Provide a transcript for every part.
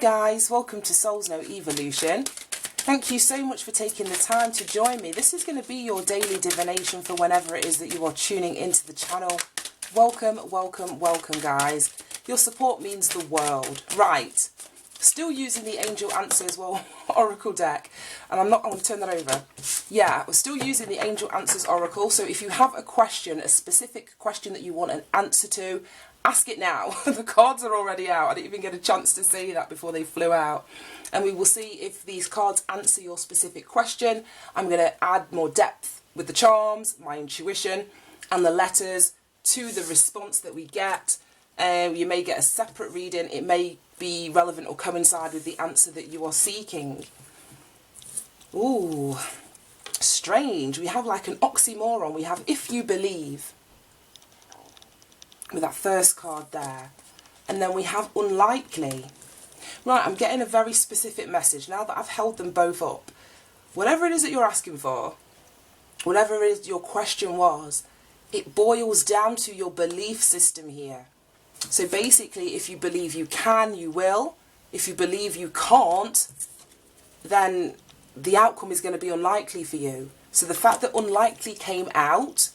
guys, welcome to Souls Know Evolution. Thank you so much for taking the time to join me. This is going to be your daily divination for whenever it is that you are tuning into the channel. Welcome, welcome, welcome guys. Your support means the world. Right, still using the Angel Answers, Oracle deck. And I'm going to turn that over. Yeah, we're still using the Angel Answers Oracle. So if you have a question, a specific question that you want an answer to, ask it now. The cards are already out. I didn't even get a chance to say that before they flew out. And we will see if these cards answer your specific question. I'm going to add more depth with the charms, my intuition, and the letters to the response that we get. You may get a separate reading. It may be relevant or coincide with the answer that you are seeking. Ooh, strange. We have like an oxymoron. We have if you believe, with that first card there. And then we have unlikely. Right, I'm getting a very specific message now that I've held them both up. Whatever it is that you're asking for, whatever it is your question was, it boils down to your belief system here. So basically, if you believe you can, you will. If you believe you can't, then the outcome is going to be unlikely for you. So the fact that unlikely came out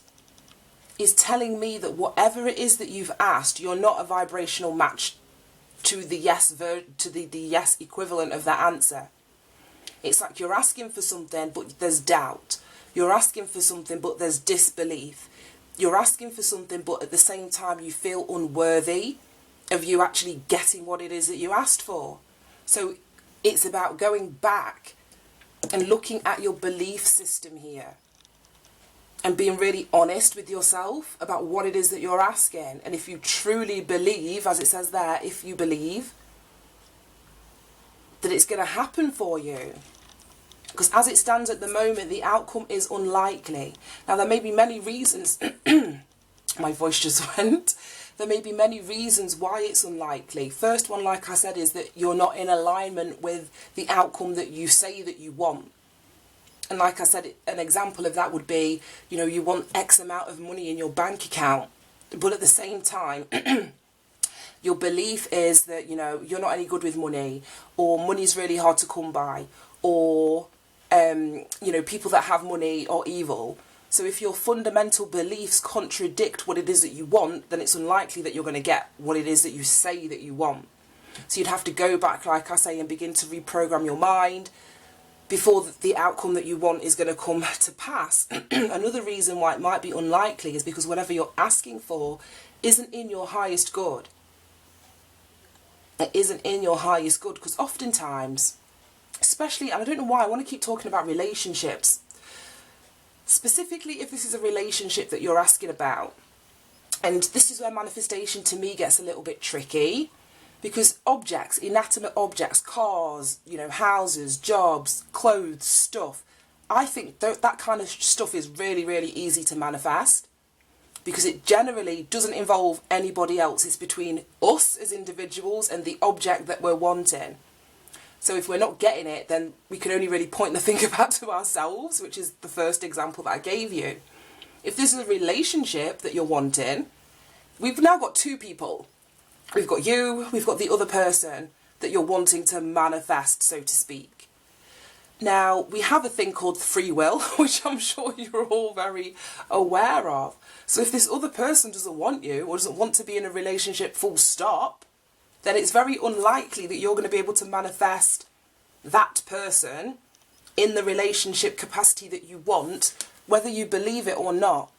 is telling me that whatever it is that you've asked, you're not a vibrational match to the yes the yes equivalent of that answer. It's like you're asking for something but there's doubt. You're asking for something but there's disbelief. You're asking for something but at the same time you feel unworthy of you actually getting what it is that you asked for. So it's about going back and looking at your belief system here and being really honest with yourself about what it is that you're asking. And if you truly believe, as it says there, if you believe that it's going to happen for you. Because as it stands at the moment, the outcome is unlikely. Now, there may be many reasons. My voice just went. There may be many reasons why it's unlikely. First one, like I said, is that you're not in alignment with the outcome that you say that you want. And like I said, an example of that would be, you know, you want X amount of money in your bank account, but at the same time, your belief is that, you know, you're not any good with money, or money's really hard to come by, or, you know, people that have money are evil. So if your fundamental beliefs contradict what it is that you want, then it's unlikely that you're going to get what it is that you say that you want. So you'd have to go back, like I say, and begin to reprogram your mind before the outcome that you want is going to come to pass. Another reason why it might be unlikely is because whatever you're asking for isn't in your highest good. It isn't in your highest good, because oftentimes, especially, and I don't know why, I want to keep talking about relationships. Specifically, if this is a relationship that you're asking about, and this is where manifestation to me gets a little bit tricky. Because objects, inanimate objects, cars, you know, houses, jobs, clothes, stuff, I think that kind of stuff is really, really easy to manifest. Because it generally doesn't involve anybody else. It's between us as individuals and the object that we're wanting. So if we're not getting it, then we can only really point the finger back to ourselves, which is the first example that I gave you. If this is a relationship that you're wanting, we've now got two people. We've got you, we've got the other person that you're wanting to manifest, so to speak. Now, we have a thing called free will, which I'm sure you're all very aware of. So if this other person doesn't want you, or doesn't want to be in a relationship full stop, then it's very unlikely that you're going to be able to manifest that person in the relationship capacity that you want, whether you believe it or not,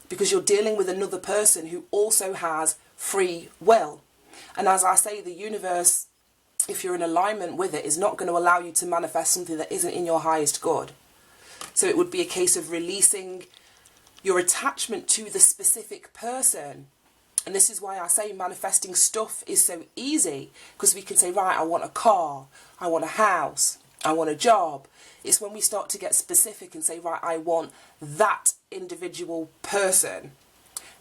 because you're dealing with another person who also has free will. And as I say, the universe, if you're in alignment with it, is not going to allow you to manifest something that isn't in your highest good. So it would be a case of releasing your attachment to the specific person. And this is why I say manifesting stuff is so easy, because we can say, right, I want a car, I want a house, I want a job. It's when we start to get specific and say, right, I want that individual person.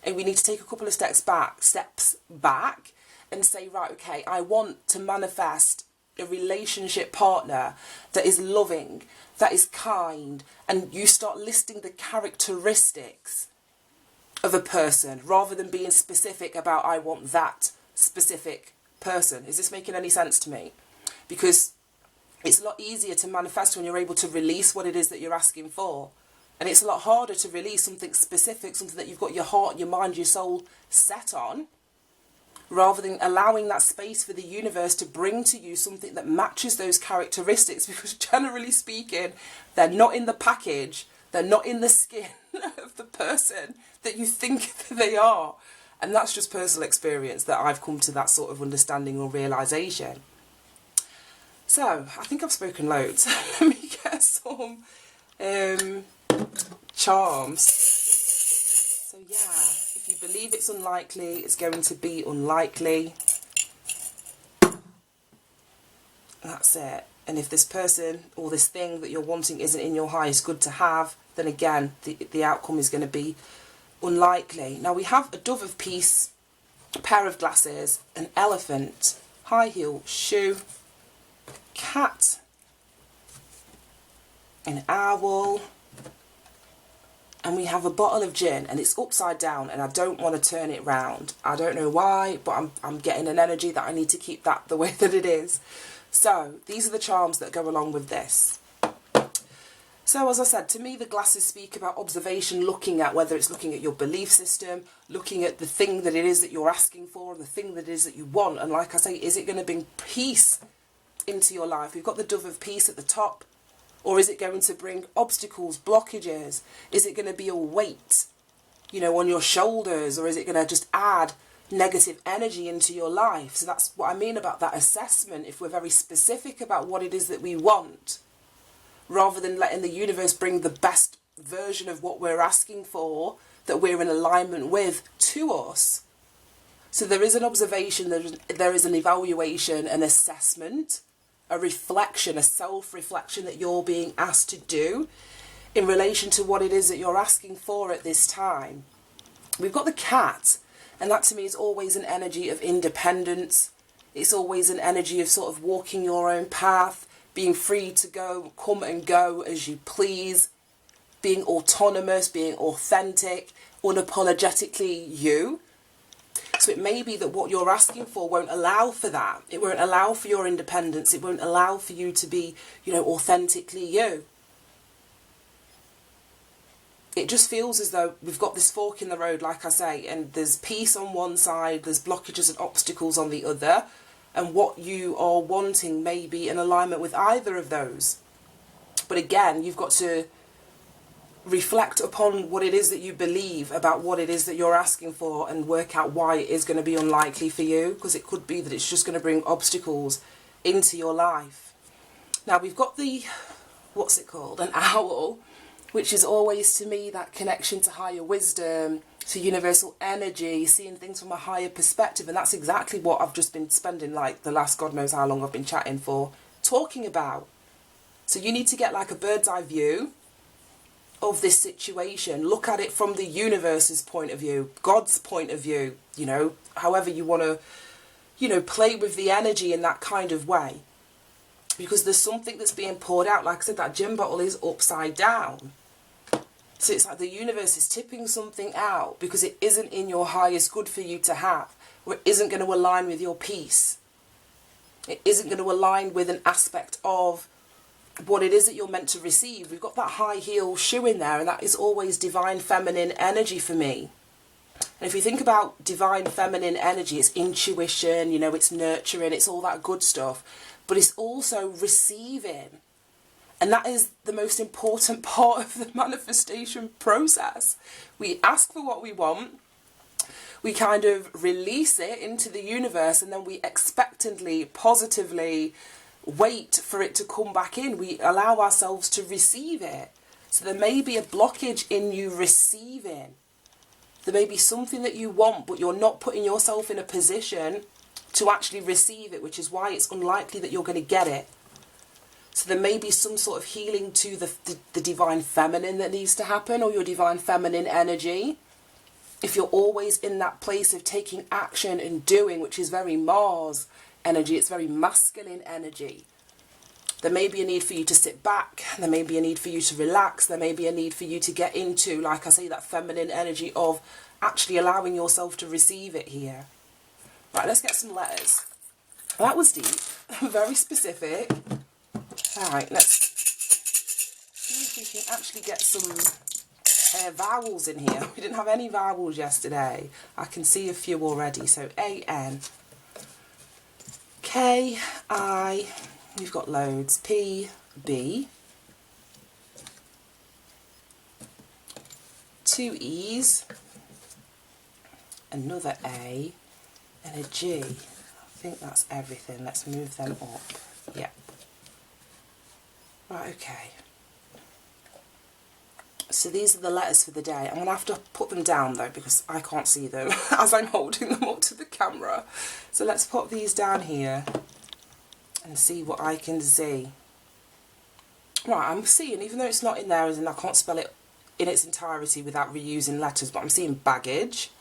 And we need to take a couple of steps back and say, right, okay, I want to manifest a relationship partner that is loving, that is kind, and you start listing the characteristics of a person rather than being specific about I want that specific person. Is this making any sense to me? because it's a lot easier to manifest when you're able to release what it is that you're asking for. And it's a lot harder to release something specific, something that you've got your heart, your mind, your soul set on, rather than allowing that space for the universe to bring to you something that matches those characteristics, because generally speaking, they're not in the package, they're not in the skin of the person that you think they are. And that's just personal experience that I've come to that sort of understanding or realisation. So, I think I've spoken loads. Let me get some charms. So yeah, if you believe it's unlikely, it's going to be unlikely. That's it. And if this person or this thing that you're wanting isn't in your highest good to have, then again, the outcome is going to be unlikely. Now we have a dove of peace, a pair of glasses, an elephant, high heel shoe, cat, an owl, and we have a bottle of gin, and it's upside down, and I don't want to turn it round. I don't know why, but I'm getting an energy that I need to keep that the way that it is. So these are the charms that go along with this. So as I said, to me the glasses speak about observation, looking at whether it's looking at your belief system, looking at the thing that it is that you're asking for, the thing that it is that you want, and like I say, is it going to bring peace into your life? We've got the dove of peace at the top. Or is it going to bring obstacles, blockages? Is it going to be a weight, you know, on your shoulders? Or is it going to just add negative energy into your life? So that's what I mean about that assessment. If we're very specific about what it is that we want, rather than letting the universe bring the best version of what we're asking for, that we're in alignment with, to us. So there is an observation, there is an evaluation, an assessment, a reflection, a self-reflection that you're being asked to do in relation to what it is that you're asking for at this time. We've got the cat, and that to me is always an energy of independence. It's always an energy of sort of walking your own path, being free to go, come and go as you please, being autonomous, being authentic, unapologetically you. So it may be that what you're asking for won't allow for that. It won't allow for your independence. It won't allow for you to be, you know, authentically you. It just feels as though we've got this fork in the road, like I say, and there's peace on one side, there's blockages and obstacles on the other, and what you are wanting may be in alignment with either of those. But again, you've got to reflect upon what it is that you believe about what it is that you're asking for, and work out why it is going to be unlikely for you, because it could be that it's just going to bring obstacles into your life. Now we've got the, what's it called, an owl, which is always to me that connection to higher wisdom, to universal energy, seeing things from a higher perspective, and that's exactly what I've just been spending like the last God knows how long I've been chatting for, talking about. So you need to get like a bird's eye view of this situation. Look at it from the universe's point of view, God's point of view, you know, however you want to, you know, play with the energy in that kind of way. Because there's something that's being poured out. Like I said, that gin bottle is upside down. So it's like the universe is tipping something out because it isn't in your highest good for you to have, or it isn't going to align with your peace. It isn't going to align with an aspect of what it is that you're meant to receive. We've got that high heel shoe in there, and that is always divine feminine energy for me. And if you think about divine feminine energy, it's intuition, you know, it's nurturing, it's all that good stuff, but it's also receiving. And that is the most important part of the manifestation process. We ask for what we want, we kind of release it into the universe, and then we expectantly, positively wait for it to come back in. We allow ourselves to receive it. So there may be a blockage in you receiving. There may be something that you want, but you're not putting yourself in a position to actually receive it, which is why it's unlikely that you're going to get it. So there may be some sort of healing to the divine feminine that needs to happen, or your divine feminine energy. If you're always in that place of taking action and doing, which is very Mars energy, it's very masculine energy. There may be a need for you to sit back, there may be a need for you to relax, there may be a need for you to get into, like I say, that feminine energy of actually allowing yourself to receive it here. Right, let's get some letters. That was deep, very specific. All right, let's see if we can actually get some vowels in here. We didn't have any vowels yesterday. I can see a few already. So A-N, K-I, we've got loads, P-B, 2 E's, another A, and a G. I think that's everything. Let's move them up. Yep. Right, okay. So these are the letters for the day. I'm going to have to put them down though because I can't see them as I'm holding them up to the camera. So let's put these down here and see what I can see. Right, I'm seeing, even though it's not in there, as in I can't spell it in its entirety without reusing letters, but I'm seeing baggage.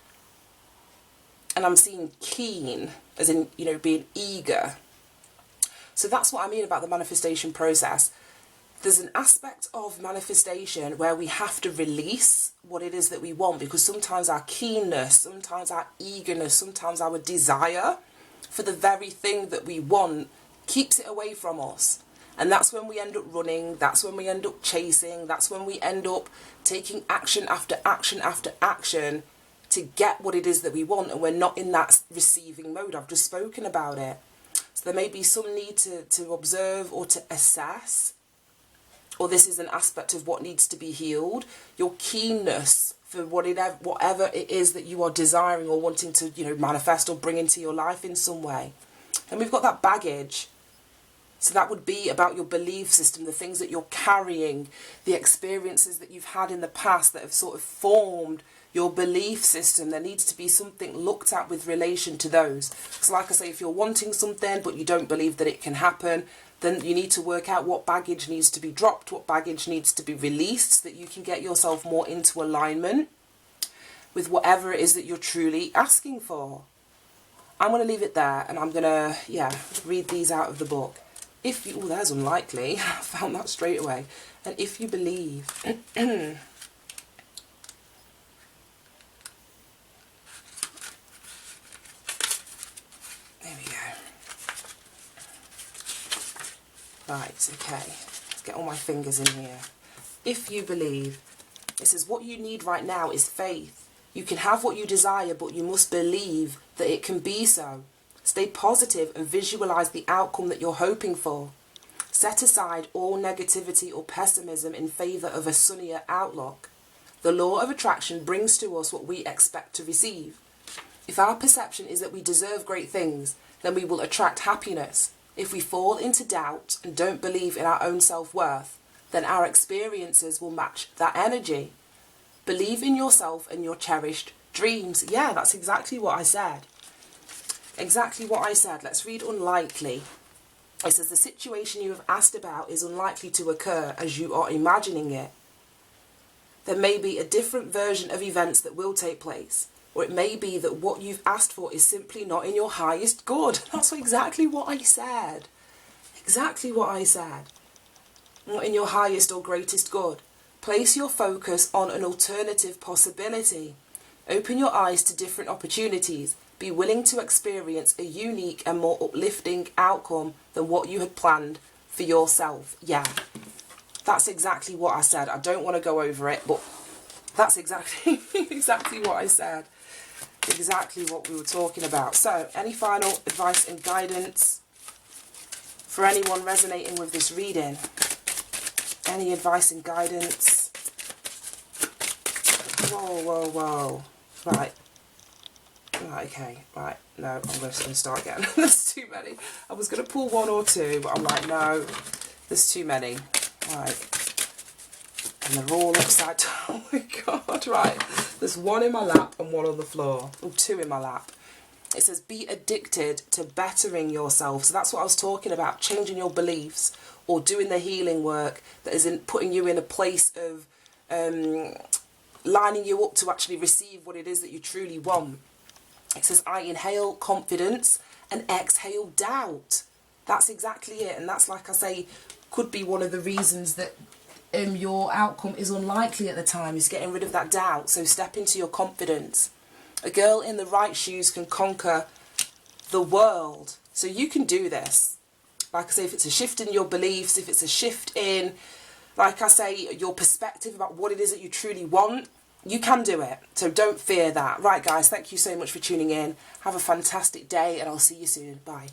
And I'm seeing keen, as in, you know, being eager. So that's what I mean about the manifestation process. There's an aspect of manifestation where we have to release what it is that we want, because sometimes our keenness, sometimes our eagerness, sometimes our desire for the very thing that we want keeps it away from us. And that's when we end up running, that's when we end up chasing, that's when we end up taking action after action after action to get what it is that we want, and we're not in that receiving mode. I've just spoken about it. So there may be some need to observe or to assess, or this is an aspect of what needs to be healed. Your keenness for whatever it is that you are desiring or wanting to, you know, manifest or bring into your life in some way. And we've got that baggage. So that would be about your belief system, the things that you're carrying, the experiences that you've had in the past that have sort of formed your belief system. There needs to be something looked at with relation to those. Because like I say, if you're wanting something but you don't believe that it can happen, then you need to work out what baggage needs to be dropped, what baggage needs to be released, so that you can get yourself more into alignment with whatever it is that you're truly asking for. I'm going to leave it there, and I'm going to, read these out of the book. If you, oh, there's unlikely. I found that straight away. And if you believe, there we go. Right, okay. Let's get all my fingers in here. If you believe, it says what you need right now is faith. You can have what you desire, but you must believe that it can be so. Stay positive and visualize the outcome that you're hoping for. Set aside all negativity or pessimism in favor of a sunnier outlook. The law of attraction brings to us what we expect to receive. If our perception is that we deserve great things, then we will attract happiness. If we fall into doubt and don't believe in our own self-worth, then our experiences will match that energy. Believe in yourself and your cherished dreams. Yeah, that's exactly what I said. Exactly what I said. Let's read unlikely. It says the situation you have asked about is unlikely to occur as you are imagining it. There may be a different version of events that will take place, or it may be that what you've asked for is simply not in your highest good. That's exactly what I said. Exactly what I said. Not in your highest or greatest good. Place your focus on an alternative possibility. Open your eyes to different opportunities. Be willing to experience a unique and more uplifting outcome than what you had planned for yourself. Yeah, that's exactly what I said. I don't want to go over it, but that's exactly exactly what I said. Exactly what we were talking about. So, any final advice and guidance for anyone resonating with this reading? Any advice and guidance? Whoa, whoa, whoa. Right. Right, okay, right, no, I'm just going to start again. There's too many. I was going to pull one or two, but I'm like, no, there's too many. Right, and they're all upside down. Oh my God, right. There's one in my lap and one on the floor. Oh, two in my lap. It says, be addicted to bettering yourself. So that's what I was talking about, changing your beliefs or doing the healing work that is in putting you in a place of lining you up to actually receive what it is that you truly want. It says, I inhale confidence and exhale doubt. That's exactly it. And that's, like I say, could be one of the reasons that your outcome is unlikely at the time, is getting rid of that doubt. So step into your confidence. A girl in the right shoes can conquer the world. So you can do this. Like I say, if it's a shift in your beliefs, if it's a shift in, like I say, your perspective about what it is that you truly want, you can do it. So don't fear that. Right, guys, thank you so much for tuning in. Have a fantastic day, and I'll see you soon. Bye.